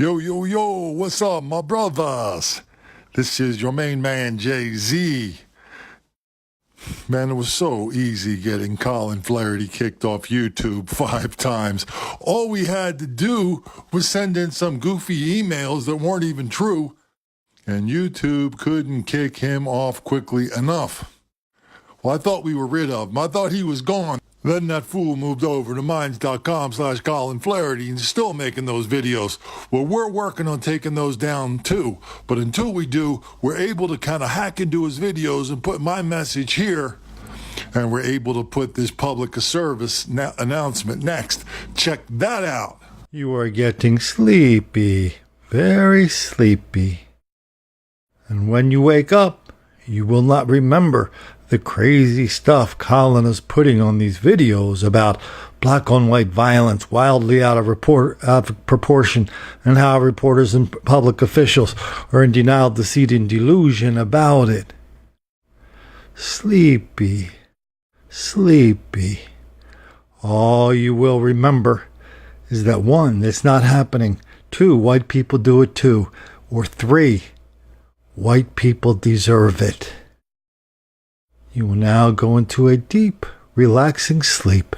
Yo, yo, yo, what's up, my brothers? This is your main man, Jay-Z. Man, it was so easy getting Colin Flaherty kicked off YouTube 5 times. All we had to do was send in some goofy emails that weren't even true, and YouTube couldn't kick him off quickly enough. Well, I thought we were rid of him. I thought he was gone. Then that fool moved over to minds.com/Colin Flaherty and still making those videos. Well, we're working on taking those down too. But until we do, we're able to kind of hack into his videos and put my message here. And we're able to put this public service announcement next. Check that out. You are getting sleepy, very sleepy. And when you wake up, you will not remember the crazy stuff Colin is putting on these videos about black on white violence wildly out of proportion, and how reporters and public officials are in denial, deceit, and delusion about it. Sleepy, sleepy. All you will remember is that 1, it's not happening. 2, white people do it too. Or 3, white people deserve it. You will now go into a deep, relaxing sleep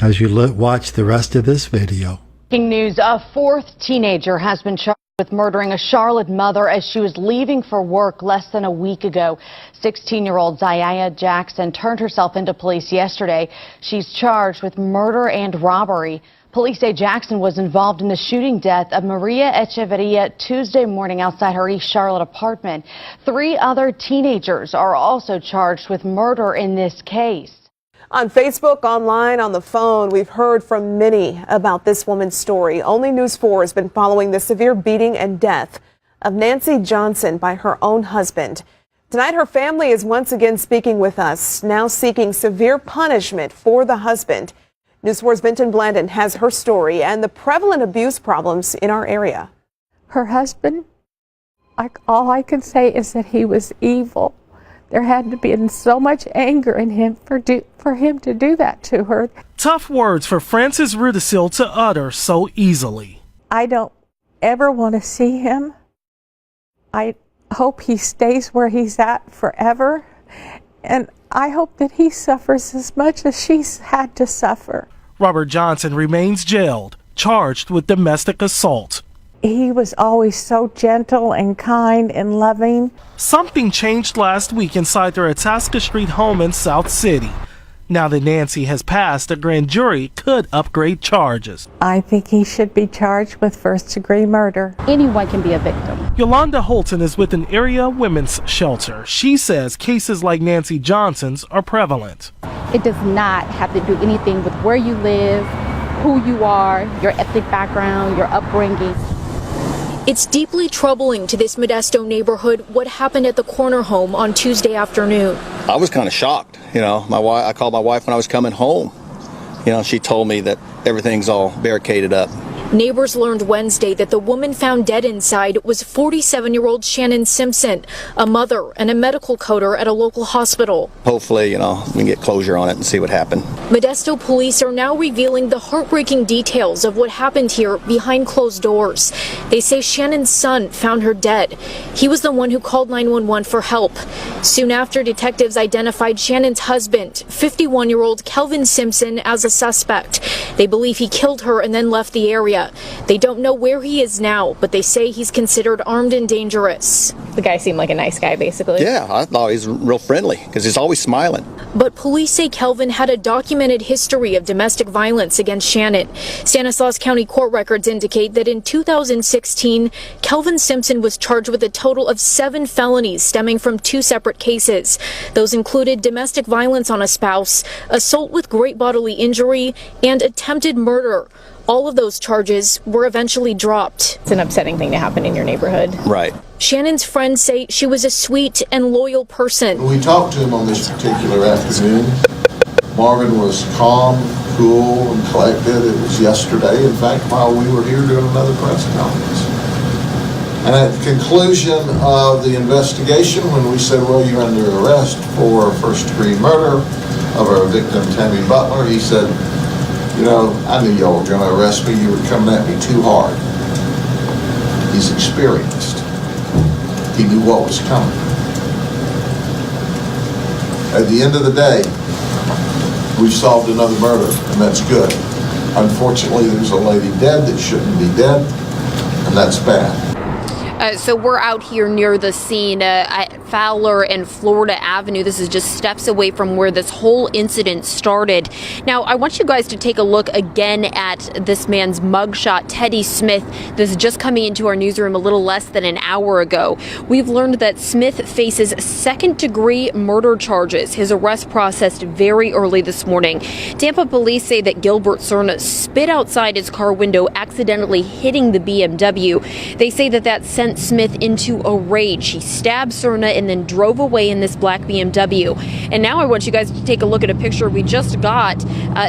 as you watch the rest of this video. Breaking news, a 4th teenager has been charged with murdering a Charlotte mother as she was leaving for work less than a week ago. 16-year-old Zaya Jackson turned herself into police yesterday. She's charged with murder and robbery. Police say Jackson was involved in the shooting death of Maria Echeverria Tuesday morning outside her East Charlotte apartment. 3 other teenagers are also charged with murder in this case. On Facebook, online, on the phone, we've heard from many about this woman's story. Only News 4 has been following the severe beating and death of Nancy Johnson by her own husband. Tonight, her family is once again speaking with us, now seeking severe punishment for the husband. News 4's Vinton Blandon has her story and the prevalent abuse problems in our area. Her husband, all I can say is that he was evil. There had to be so much anger in him for him to do that to her. Tough words for Frances Rudisill to utter so easily. I don't ever want to see him. I hope he stays where he's at forever. And I hope that he suffers as much as she's had to suffer. Robert Johnson remains jailed, charged with domestic assault. He was always so gentle and kind and loving. Something changed last week inside their Itasca Street home in South City. Now that Nancy has passed, a grand jury could upgrade charges. I think he should be charged with first-degree murder. Anyone can be a victim. Yolanda Holton is with an area women's shelter. She says cases like Nancy Johnson's are prevalent. It does not have to do anything with where you live, who you are, your ethnic background, your upbringing. It's deeply troubling to this Modesto neighborhood what happened at the corner home on Tuesday afternoon. I was kind of shocked. I called my wife when I was coming home. She told me that everything's all barricaded up. Neighbors learned Wednesday that the woman found dead inside was 47-year-old Shannon Simpson, a mother and a medical coder at a local hospital. Hopefully, we can get closure on it and see what happened. Modesto police are now revealing the heartbreaking details of what happened here behind closed doors. They say Shannon's son found her dead. He was the one who called 911 for help. Soon after, detectives identified Shannon's husband, 51-year-old Kelvin Simpson, as a suspect. They believe he killed her and then left the area. They don't know where he is now, but they say he's considered armed and dangerous. The guy seemed like a nice guy, basically. Yeah, I thought he was real friendly because he's always smiling. But police say Kelvin had a documented history of domestic violence against Shannon. Stanislaus County court records indicate that in 2016, Kelvin Simpson was charged with a total of 7 felonies stemming from 2 separate cases. Those included domestic violence on a spouse, assault with great bodily injury, and attempted murder. All of those charges were eventually dropped. It's an upsetting thing to happen in your neighborhood. Right. Shannon's friends say she was a sweet and loyal person. We talked to him on this particular afternoon. Marvin was calm, cool, and collected. It was yesterday, in fact, while we were here doing another press conference. And at the conclusion of the investigation, when we said, well, you're under arrest for first-degree murder of our victim, Tammy Butler, he said, I knew y'all were going to arrest me. You were coming at me too hard. He's experienced. He knew what was coming. At the end of the day, we've solved another murder, and that's good. Unfortunately, there's a lady dead that shouldn't be dead, and that's bad. So we're out here near the scene at Fowler and Florida Avenue. This is just steps away from where this whole incident started. Now, I want you guys to take a look again at this man's mugshot, Teddy Smith. This is just coming into our newsroom a little less than an hour ago. We've learned that Smith faces second-degree murder charges. His arrest processed very early this morning. Tampa police say that Gilbert Cerna spit outside his car window, accidentally hitting the BMW. They say that sent Smith into a rage. He stabbed Cerna and then drove away in this black BMW. And now I want you guys to take a look at a picture we just got.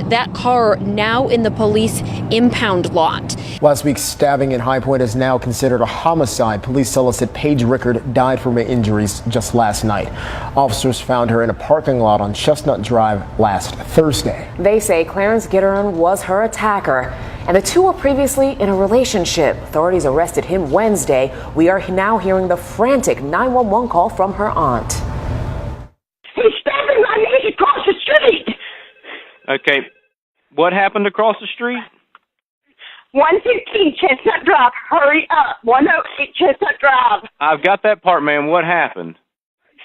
That car now in the police impound lot. Last week's stabbing in High Point is now considered a homicide. Police tell us that Paige Rickard died from her injuries just last night. Officers found her in a parking lot on Chestnut Drive last Thursday. They say Clarence Gitteron was her attacker, and the two were previously in a relationship. Authorities arrested him Wednesday. We are now hearing the frantic 911 call from her aunt. He's stabbing my niece across the street. Okay, what happened across the street? 115 Chestnut Drive. Hurry up. 108 Chestnut Drive. I've got that part, ma'am. What happened?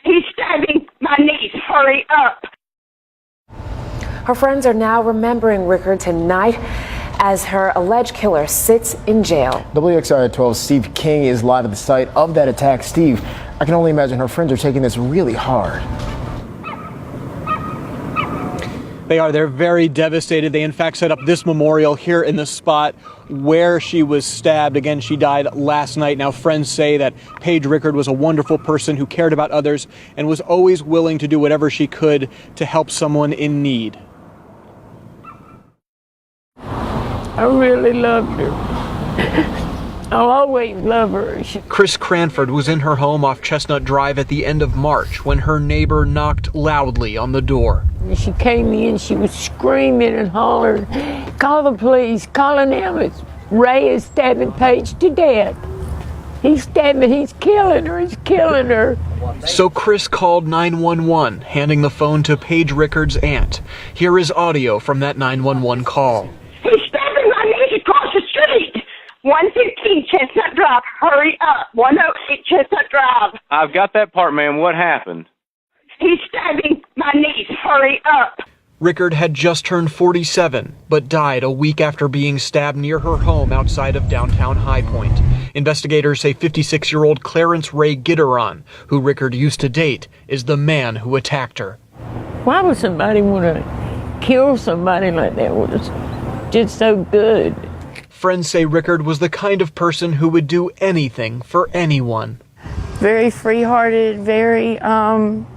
He's stabbing my niece. Hurry up. Her friends are now remembering Rickard tonight as her alleged killer sits in jail. WXIR 12's Steve King is live at the site of that attack. Steve, I can only imagine her friends are taking this really hard. They're very devastated. They in fact set up this memorial here in the spot where she was stabbed. Again, she died last night. Now, friends say that Paige Rickard was a wonderful person who cared about others and was always willing to do whatever she could to help someone in need. I really loved her. I'll always love her. Chris Cranford was in her home off Chestnut Drive at the end of March when her neighbor knocked loudly on the door. She came in, she was screaming and hollering, "Call the police, call an ambulance. Ray is stabbing Paige to death. He's stabbing, he's killing her, he's killing her." So Chris called 911, handing the phone to Paige Rickard's aunt. Here is audio from that 911 call. He's stabbing my niece across the street. 115 Chestnut Drive. Hurry up. 108 Chestnut Drive. I've got that part, ma'am. What happened? He's stabbing my niece. Hurry up. Rickard had just turned 47, but died a week after being stabbed near her home outside of downtown High Point. Investigators say 56-year-old Clarence Ray Gitteron, who Rickard used to date, is the man who attacked her. Why would somebody want to kill somebody like that? Was just so good. Friends say Rickard was the kind of person who would do anything for anyone. Very free-hearted, very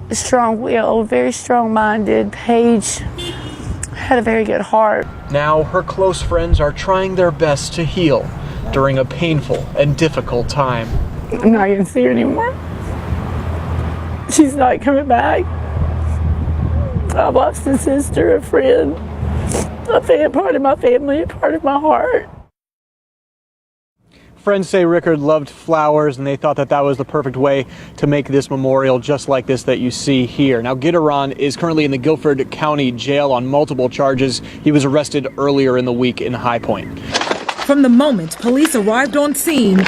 strong-willed, very strong-minded. Paige had a very good heart. Now her close friends are trying their best to heal during a painful and difficult time. I'm not going to see her anymore. She's not coming back. I've lost a sister, a friend, a part of my family, a part of my heart. Friends say Rickard loved flowers, and they thought that was the perfect way to make this memorial just like this that you see here. Now, Gitteron is currently in the Guilford County Jail on multiple charges. He was arrested earlier in the week in High Point. From the moment police arrived on scene,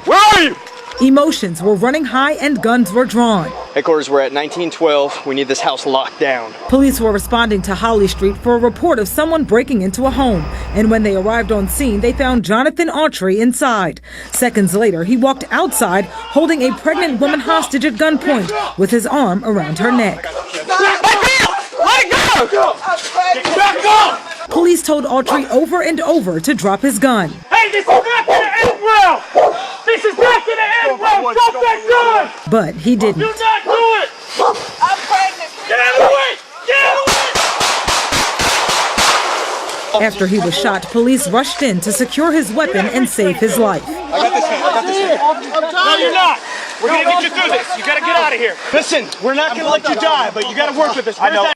where are you? Emotions were running high and guns were drawn. Headquarters, we're at 1912. We need this house locked down. Police were responding to Holly Street for a report of someone breaking into a home. And when they arrived on scene, they found Jonathan Autry inside. Seconds later, he walked outside holding a pregnant woman hostage at gunpoint with his arm around her neck. Let it go! Back up! Police told Autry over and over to drop his gun. Hey, this is not going to end well! This is not going to end well! Drop that gun! But he didn't. Do not do it! I'm pregnant! Get out of the way! Get out of the way! After he was shot, police rushed in to secure his weapon and save his life. I got this hand. I got this hand. No, you're not. We're going to get you through this. You got to get out of here. Listen, we're not going to let you die, but you got to work with us. I know.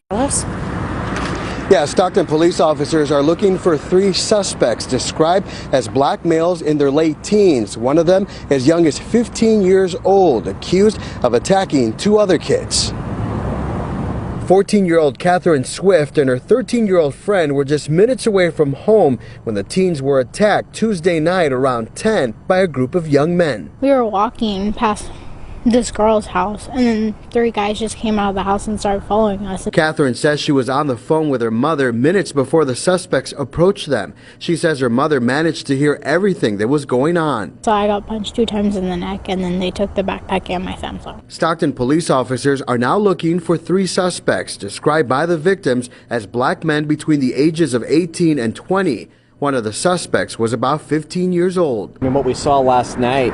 Yeah, Stockton police officers are looking for 3 suspects described as black males in their late teens. One of them as young as 15 years old, accused of attacking 2 other kids. 14-year-old Catherine Swift and her 13-year-old friend were just minutes away from home when the teens were attacked Tuesday night around 10 by a group of young men. We were walking past this girl's house, and then 3 guys just came out of the house and started following us. Catherine says she was on the phone with her mother minutes before the suspects approached them. She says her mother managed to hear everything that was going on. So I got punched 2 times in the neck, and then they took the backpack and my Samsung. Stockton police officers are now looking for 3 suspects described by the victims as black men between the ages of 18 and 20. One of the suspects was about 15 years old. I mean, what we saw last night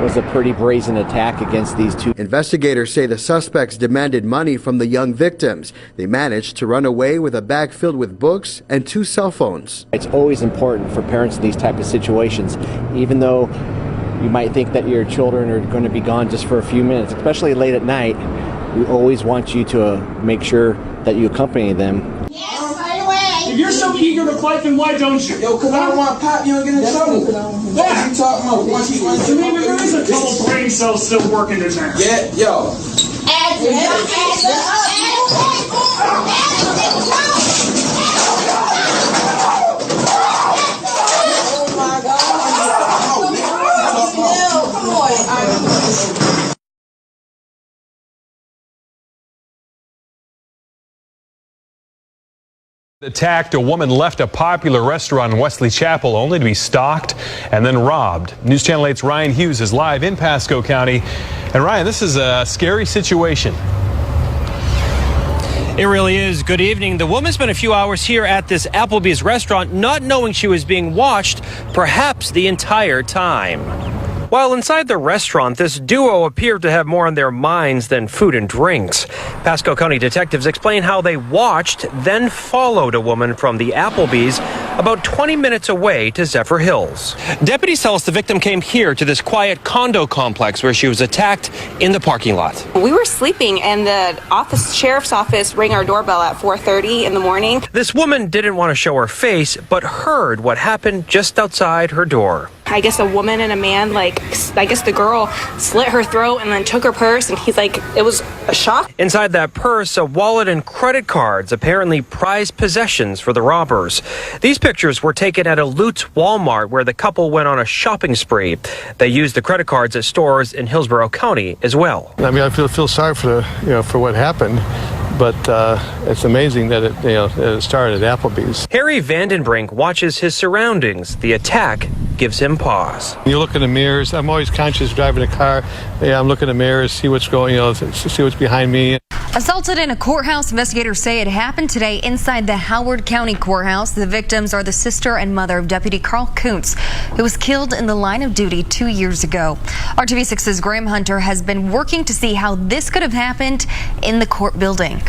was a pretty brazen attack against these 2. Investigators say the suspects demanded money from the young victims. They managed to run away with a bag filled with books and 2 cell phones. It's always important for parents in these type of situations, even though you might think that your children are going to be gone just for a few minutes, especially late at night. We always want you to make sure that you accompany them. If you're so eager to fight, then why don't you? Yo, because I don't want to pop you and get in trouble. What you talking about? So maybe there is a couple brain cells still working in there. Yeah, yo. Oh my God. Attacked, a woman left a popular restaurant in Wesley Chapel only to be stalked and then robbed. News Channel 8's Ryan Hughes is live in Pasco County. And Ryan, this is a scary situation. It really is. Good evening. The woman spent a few hours here at this Applebee's restaurant not knowing she was being watched, perhaps the entire time. While inside the restaurant, this duo appeared to have more on their minds than food and drinks. Pasco County detectives explain how they watched, then followed a woman from the Applebee's about 20 minutes away to Zephyr Hills. Deputies tell us the victim came here to this quiet condo complex where she was attacked in the parking lot. We were sleeping and the sheriff's office rang our doorbell at 4:30 in the morning. This woman didn't want to show her face, but heard what happened just outside her door. I guess a woman and a man, I guess the girl slit her throat and then took her purse, and he's like, it was a shock. Inside that purse, a wallet and credit cards, apparently prized possessions for the robbers. These pictures were taken at a Lutz Walmart where the couple went on a shopping spree. They used the credit cards at stores in Hillsborough County as well. I mean, I feel sorry for for what happened. But it's amazing that it started at Applebee's. Harry Vandenbrink watches his surroundings. The attack gives him pause. You look in the mirrors. I'm always conscious driving a car. Yeah, I'm looking in the mirrors, see what's going, see what's behind me. Assaulted in a courthouse, investigators say it happened today inside the Howard County Courthouse. The victims are the sister and mother of Deputy Carl Kuntz, who was killed in the line of duty 2 years ago. RTV6's Graham Hunter has been working to see how this could have happened in the court building.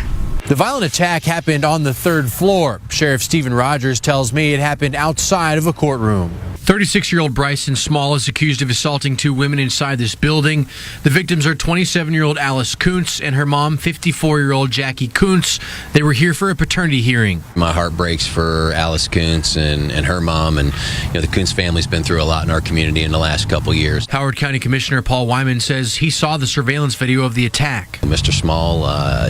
The violent attack happened on the 3rd floor. Sheriff Stephen Rogers tells me it happened outside of a courtroom. 36-year-old Bryson Small is accused of assaulting 2 women inside this building. The victims are 27-year-old Alice Kuntz and her mom, 54-year-old Jackie Kuntz. They were here for a paternity hearing. My heart breaks for Alice Kuntz and her mom, and the Kuntz family's been through a lot in our community in the last couple years. Howard County Commissioner Paul Wyman says he saw the surveillance video of the attack. Mr. Small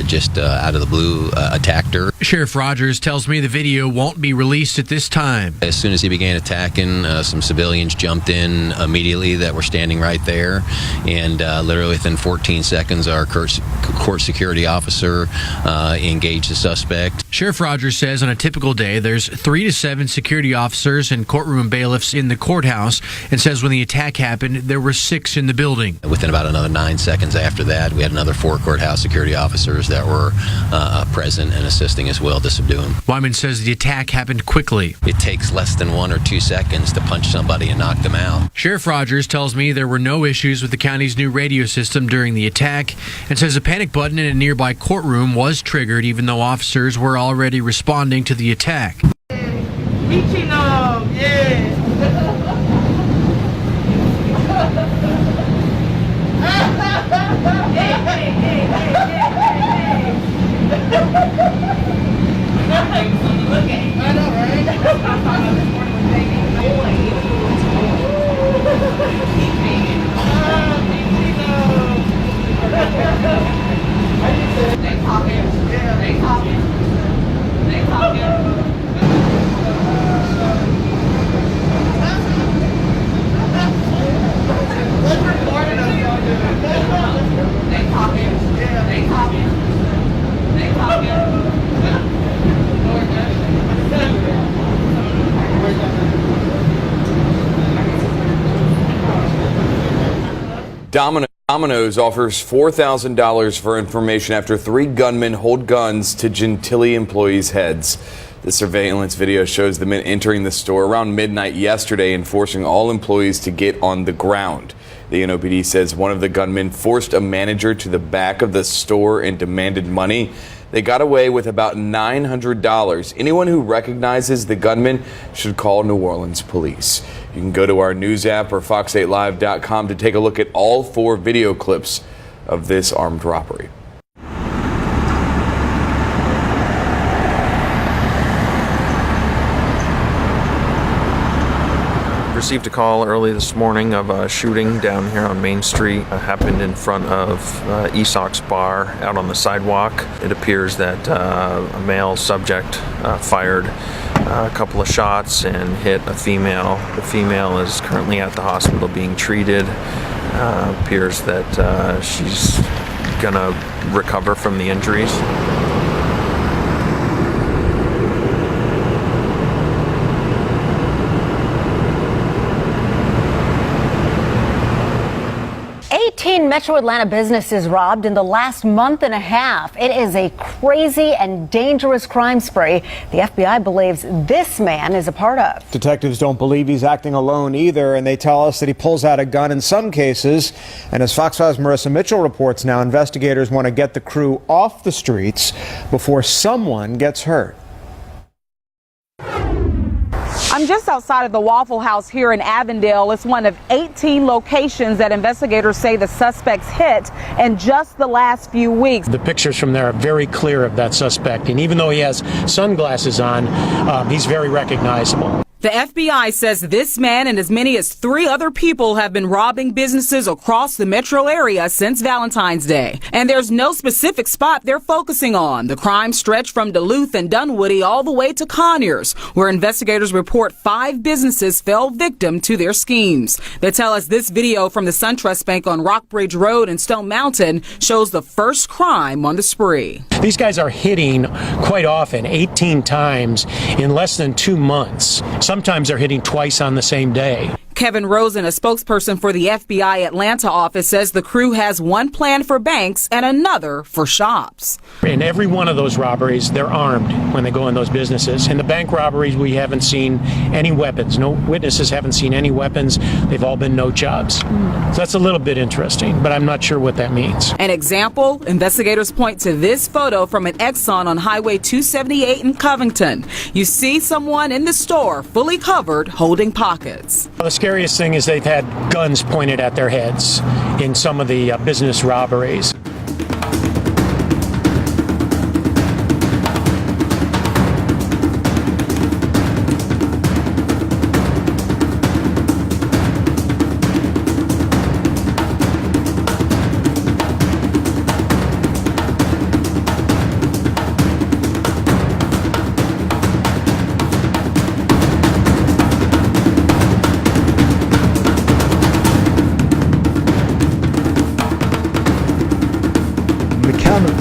just out of the blue attacked her. Sheriff Rogers tells me the video won't be released at this time. As soon as he began attacking, some civilians jumped in immediately that were standing right there, and literally within 14 seconds our court security officer engaged the suspect. Sheriff Rogers says on a typical day there's 3 to 7 security officers and courtroom bailiffs in the courthouse, and says when the attack happened there were 6 in the building. Within about another 9 seconds after that, we had another 4 courthouse security officers that were present and assisting as well to subdue him. Wyman says the attack happened quickly. It takes less than 1 or 2 seconds to punch somebody and knock them out. Sheriff Rogers tells me there were no issues with the county's new radio system during the attack, and says a panic button in a nearby courtroom was triggered even though officers were already responding to the attack. Domino's offers $4,000 for information after 3 gunmen hold guns to Gentilly employees' heads. The surveillance video shows the men entering the store around midnight yesterday and forcing all employees to get on the ground. The NOPD says one of the gunmen forced a manager to the back of the store and demanded money. They got away with about $900. Anyone who recognizes the gunman should call New Orleans police. You can go to our news app or fox8live.com to take a look at all 4 video clips of this armed robbery. Received a call early this morning of a shooting down here on Main Street. It happened in front of Esox Bar out on the sidewalk. It appears that a male subject fired a couple of shots and hit a female. The female is currently at the hospital being treated. Appears that she's gonna recover from the injuries. 18 Metro Atlanta businesses robbed in the last month and a half. It is a crazy and dangerous crime spree the FBI believes this man is a part of. Detectives don't believe he's acting alone either, and they tell us that he pulls out a gun in some cases. And as Fox 5's Marissa Mitchell reports now, investigators want to get the crew off the streets before someone gets hurt. I'm just outside of the Waffle House here in Avondale. It's one of 18 locations that investigators say the suspects hit in just the last few weeks. The pictures from there are very clear of that suspect, and even though he has sunglasses on, he's very recognizable. The FBI says this man and as many as 3 other people have been robbing businesses across the metro area since Valentine's Day. And there's no specific spot they're focusing on. The crime stretched from Duluth and Dunwoody all the way to Conyers, where investigators report 5 businesses fell victim to their schemes. They tell us this video from the SunTrust Bank on Rockbridge Road in Stone Mountain shows the first crime on the spree. These guys are hitting quite often, 18 times in less than 2 months. Sometimes they're hitting twice on the same day. Kevin Rosen, a spokesperson for the FBI Atlanta office, says the crew has one plan for banks and another for shops. In every one of those robberies, they're armed when they go in those businesses. In the bank robberies, we haven't seen any weapons. No witnesses haven't seen any weapons. They've all been no jobs. So that's a little bit interesting, but I'm not sure what that means. An example, investigators point to this photo from an Exxon on Highway 278 in Covington. You see someone in the store fully covered holding pockets. The scariest thing is they've had guns pointed at their heads in some of the business robberies.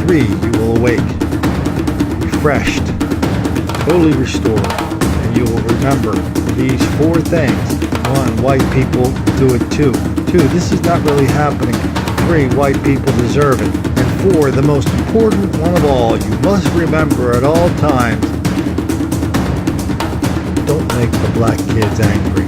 You will awake, refreshed, totally restored, and you will remember these 4 things. 1, white people do it too. 2, this is not really happening. 3, white people deserve it. And 4, the most important one of all, you must remember at all times, don't make the black kids angry.